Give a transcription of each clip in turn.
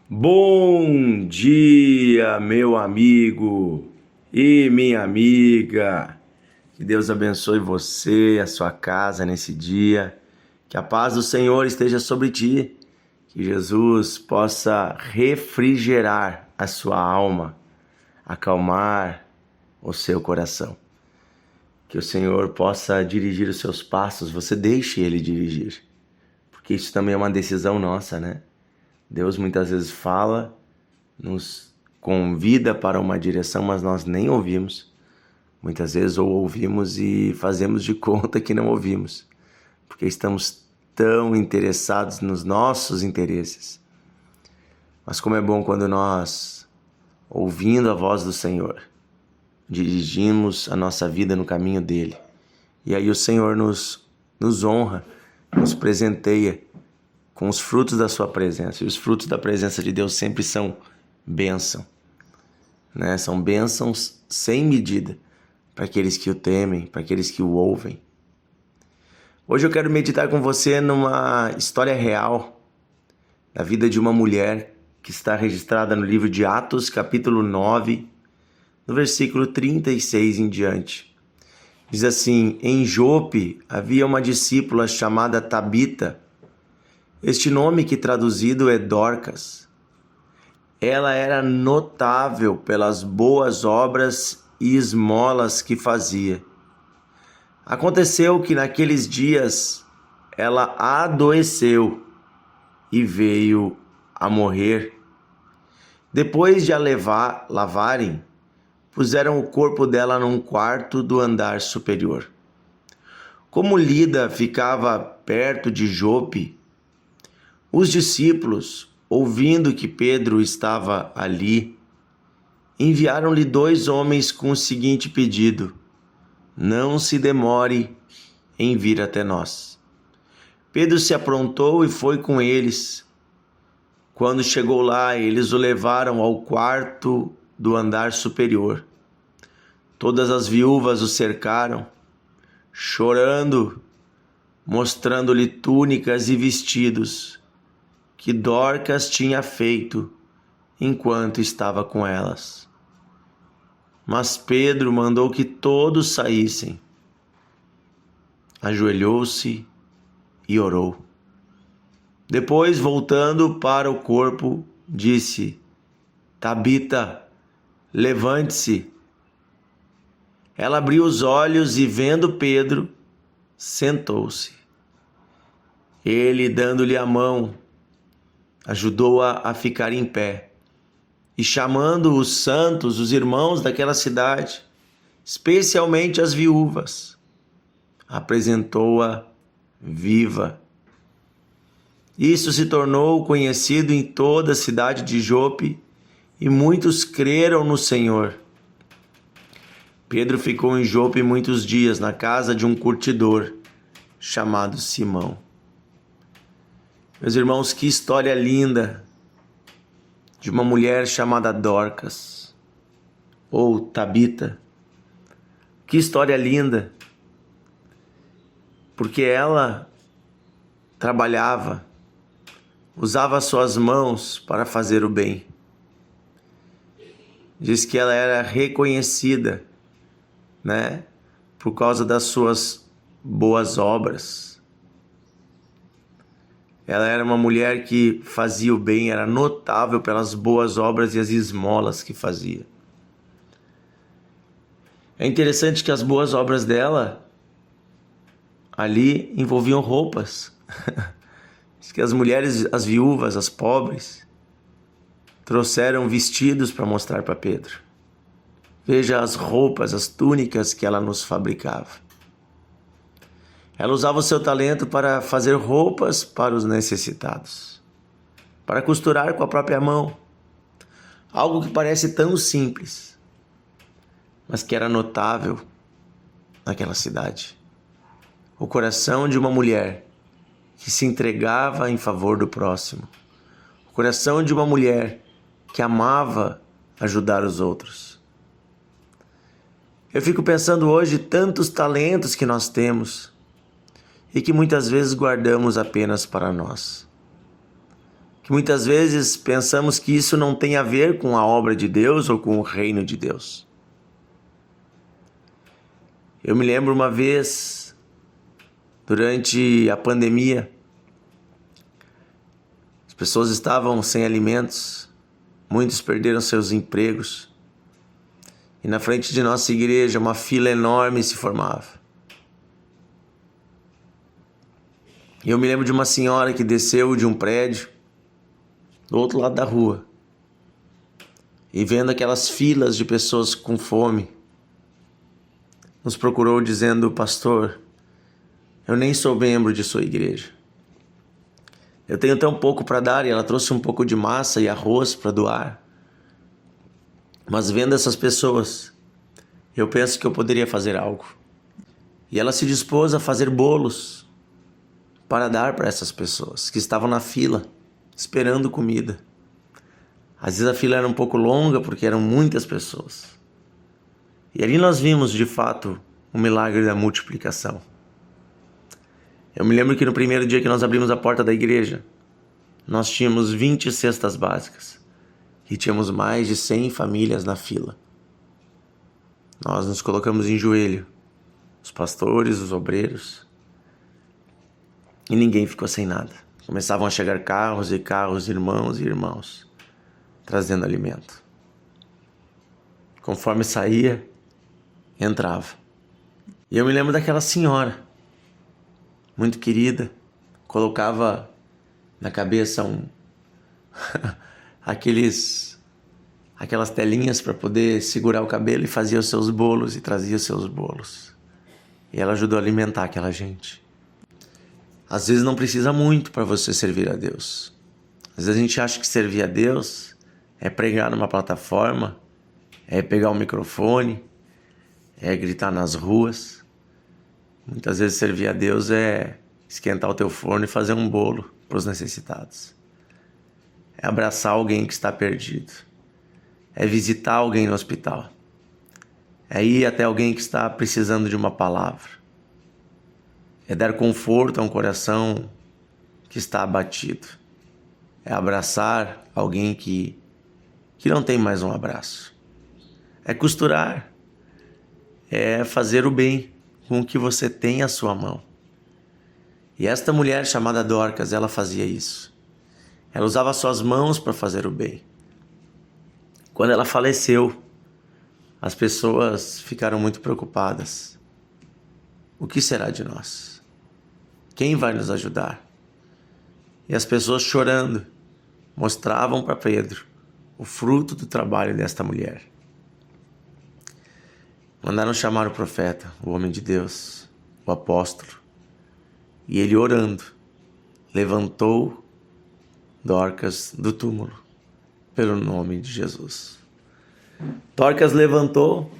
Bom dia, meu amigo e minha amiga. Que Deus abençoe você, a sua casa nesse dia. Que a paz do Senhor esteja sobre ti. Que Jesus possa refrigerar a sua alma, acalmar o seu coração. Que o Senhor possa dirigir os seus passos, você deixe Ele dirigir. Porque isso também é uma decisão nossa, né? Deus muitas vezes fala, nos convida para uma direção, mas nós nem ouvimos. Muitas vezes ou ouvimos e fazemos de conta que não ouvimos, porque estamos tão interessados nos nossos interesses. Mas como é bom quando nós, ouvindo a voz do Senhor, dirigimos a nossa vida no caminho dele. E aí o Senhor nos honra, nos presenteia com os frutos da sua presença. E os frutos da presença de Deus sempre são bênção, né? São bênçãos sem medida para aqueles que o temem, para aqueles que o ouvem. Hoje eu quero meditar com você numa história real da vida de uma mulher que está registrada no livro de Atos, capítulo 9, no versículo 36 em diante. Diz assim: em Jope havia uma discípula chamada Tabita. Este nome, que traduzido é Dorcas. Ela era notável pelas boas obras e esmolas que fazia. Aconteceu que naqueles dias ela adoeceu e veio a morrer. Depois de a lavarem, puseram o corpo dela num quarto do andar superior. Como Lida ficava perto de Jope, os discípulos, ouvindo que Pedro estava ali, enviaram-lhe 2 homens com o seguinte pedido: não se demore em vir até nós. Pedro se aprontou e foi com eles. Quando chegou lá, eles o levaram ao quarto do andar superior. Todas as viúvas o cercaram, chorando, mostrando-lhe túnicas e vestidos que Dorcas tinha feito enquanto estava com elas. Mas Pedro mandou que todos saíssem. Ajoelhou-se e orou. Depois, voltando para o corpo, disse: Tabita, levante-se. Ela abriu os olhos e, vendo Pedro, sentou-se. Ele, dando-lhe a mão, ajudou-a a ficar em pé, e chamando os santos, os irmãos daquela cidade, especialmente as viúvas, apresentou-a viva. Isso se tornou conhecido em toda a cidade de Jope, e muitos creram no Senhor. Pedro ficou em Jope muitos dias, na casa de um curtidor chamado Simão. Meus irmãos, que história linda de uma mulher chamada Dorcas, ou Tabita. Que história linda, porque ela trabalhava, usava suas mãos para fazer o bem. Diz que ela era reconhecida, né, por causa das suas boas obras. Ela era uma mulher que fazia o bem, era notável pelas boas obras e as esmolas que fazia. É interessante que as boas obras dela ali envolviam roupas. Diz que as mulheres, as viúvas, as pobres, trouxeram vestidos para mostrar para Pedro. Veja as roupas, as túnicas que ela nos fabricava. Ela usava o seu talento para fazer roupas para os necessitados, para costurar com a própria mão. Algo que parece tão simples, mas que era notável naquela cidade. O coração de uma mulher que se entregava em favor do próximo. O coração de uma mulher que amava ajudar os outros. Eu fico pensando hoje tantos talentos que nós temos e que muitas vezes guardamos apenas para nós. que muitas vezes pensamos que isso não tem a ver com a obra de Deus ou com o reino de Deus. Eu me lembro uma vez, durante a pandemia, as pessoas estavam sem alimentos, muitos perderam seus empregos, e na frente de nossa igreja uma fila enorme se formava. E eu me lembro de uma senhora que desceu de um prédio do outro lado da rua e, vendo aquelas filas de pessoas com fome, nos procurou dizendo: pastor, eu nem sou membro de sua igreja, eu tenho tão pouco para dar. E ela trouxe um pouco de massa e arroz para doar, mas vendo essas pessoas, eu penso que eu poderia fazer algo. E ela se dispôs a fazer bolos para dar para essas pessoas que estavam na fila, esperando comida. Às vezes a fila era um pouco longa, porque eram muitas pessoas. E ali nós vimos, de fato, o milagre da multiplicação. Eu me lembro que no primeiro dia que nós abrimos a porta da igreja, nós tínhamos 20 cestas básicas e tínhamos mais de 100 famílias na fila. Nós nos colocamos em joelho, os pastores, os obreiros, e ninguém ficou sem nada. Começavam a chegar carros e carros, irmãos e irmãos, trazendo alimento. Conforme saía, entrava. E eu me lembro daquela senhora, muito querida, colocava na cabeça aquelas telinhas para poder segurar o cabelo, e fazia os seus bolos e trazia os seus bolos. E ela ajudou a alimentar aquela gente. Às vezes não precisa muito para você servir a Deus. Às vezes a gente acha que servir a Deus é pregar numa plataforma, é pegar um microfone, é gritar nas ruas. Muitas vezes servir a Deus é esquentar o teu forno e fazer um bolo para os necessitados. É abraçar alguém que está perdido. É visitar alguém no hospital. É ir até alguém que está precisando de uma palavra. É dar conforto a um coração que está abatido. É abraçar alguém que não tem mais um abraço. É costurar. É fazer o bem com o que você tem à sua mão. E esta mulher chamada Dorcas, ela fazia isso. Ela usava suas mãos para fazer o bem. Quando ela faleceu, as pessoas ficaram muito preocupadas. O que será de nós? Quem vai nos ajudar? E as pessoas, chorando, mostravam para Pedro o fruto do trabalho desta mulher. Mandaram chamar o profeta, o homem de Deus, o apóstolo. E ele, orando, levantou Dorcas do túmulo, pelo nome de Jesus. Dorcas levantou,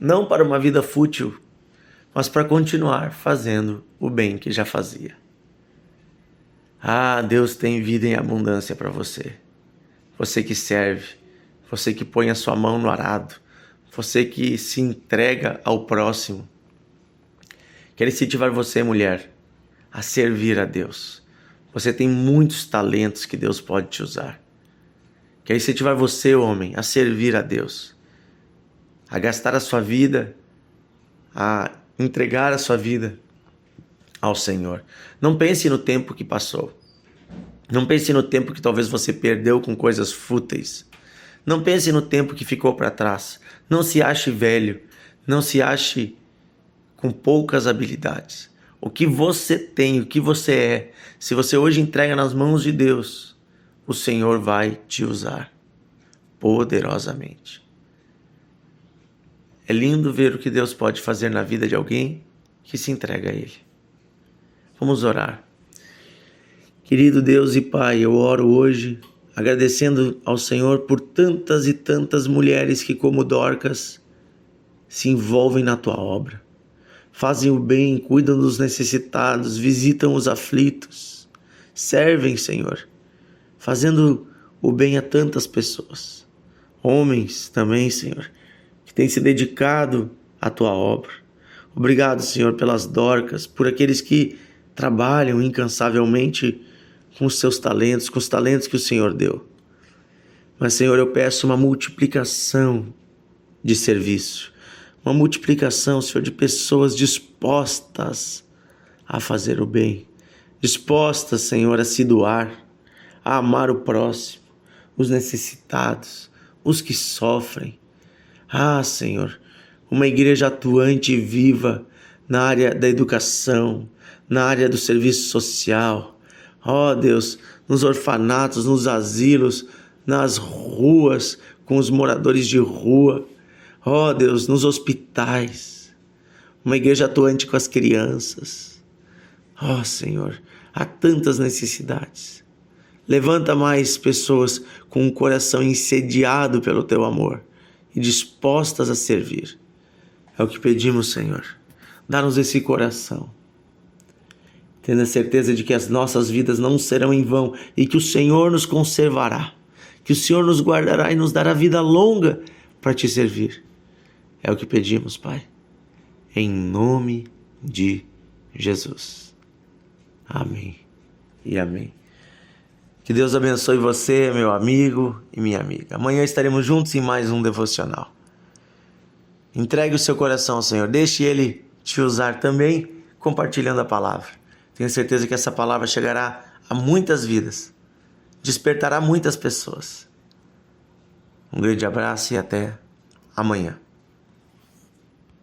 não para uma vida fútil, mas para continuar fazendo o bem que já fazia. Ah, Deus tem vida em abundância para você. Você que serve, você que põe a sua mão no arado, você que se entrega ao próximo. Quero incentivar você, mulher, a servir a Deus. Você tem muitos talentos que Deus pode te usar. Quero incentivar você, homem, a servir a Deus, a gastar a sua vida, a entregar a sua vida ao Senhor. Não pense no tempo que passou. Não pense no tempo que talvez você perdeu com coisas fúteis. Não pense no tempo que ficou para trás. Não se ache velho. Não se ache com poucas habilidades. O que você tem, o que você é, se você hoje entrega nas mãos de Deus, o Senhor vai te usar poderosamente. É lindo ver o que Deus pode fazer na vida de alguém que se entrega a Ele. Vamos orar. Querido Deus e Pai, eu oro hoje agradecendo ao Senhor por tantas e tantas mulheres que, como Dorcas, se envolvem na Tua obra. Fazem o bem, cuidam dos necessitados, visitam os aflitos. Servem, Senhor, fazendo o bem a tantas pessoas. Homens também, Senhor, que têm se dedicado à Tua obra. Obrigado, Senhor, pelas Dorcas, por aqueles que trabalham incansavelmente com os seus talentos, com os talentos que o Senhor deu. Mas, Senhor, eu peço uma multiplicação de serviço, uma multiplicação, Senhor, de pessoas dispostas a fazer o bem, dispostas, Senhor, a se doar, a amar o próximo, os necessitados, os que sofrem. Ah, Senhor, uma igreja atuante e viva na área da educação, na área do serviço social. Ó Deus, nos orfanatos, nos asilos, nas ruas, com os moradores de rua. Ó Deus, nos hospitais. Uma igreja atuante com as crianças. Ó Senhor, há tantas necessidades. Levanta mais pessoas com um coração incendiado pelo Teu amor e dispostas a servir. É o que pedimos, Senhor. Dá-nos esse coração, tendo a certeza de que as nossas vidas não serão em vão e que o Senhor nos conservará, que o Senhor nos guardará e nos dará vida longa para Te servir. É o que pedimos, Pai, em nome de Jesus. Amém e amém. Que Deus abençoe você, meu amigo e minha amiga. Amanhã estaremos juntos em mais um devocional. Entregue o seu coração ao Senhor, deixe Ele te usar também, compartilhando a palavra. Tenho certeza que essa palavra chegará a muitas vidas, despertará muitas pessoas. Um grande abraço e até amanhã.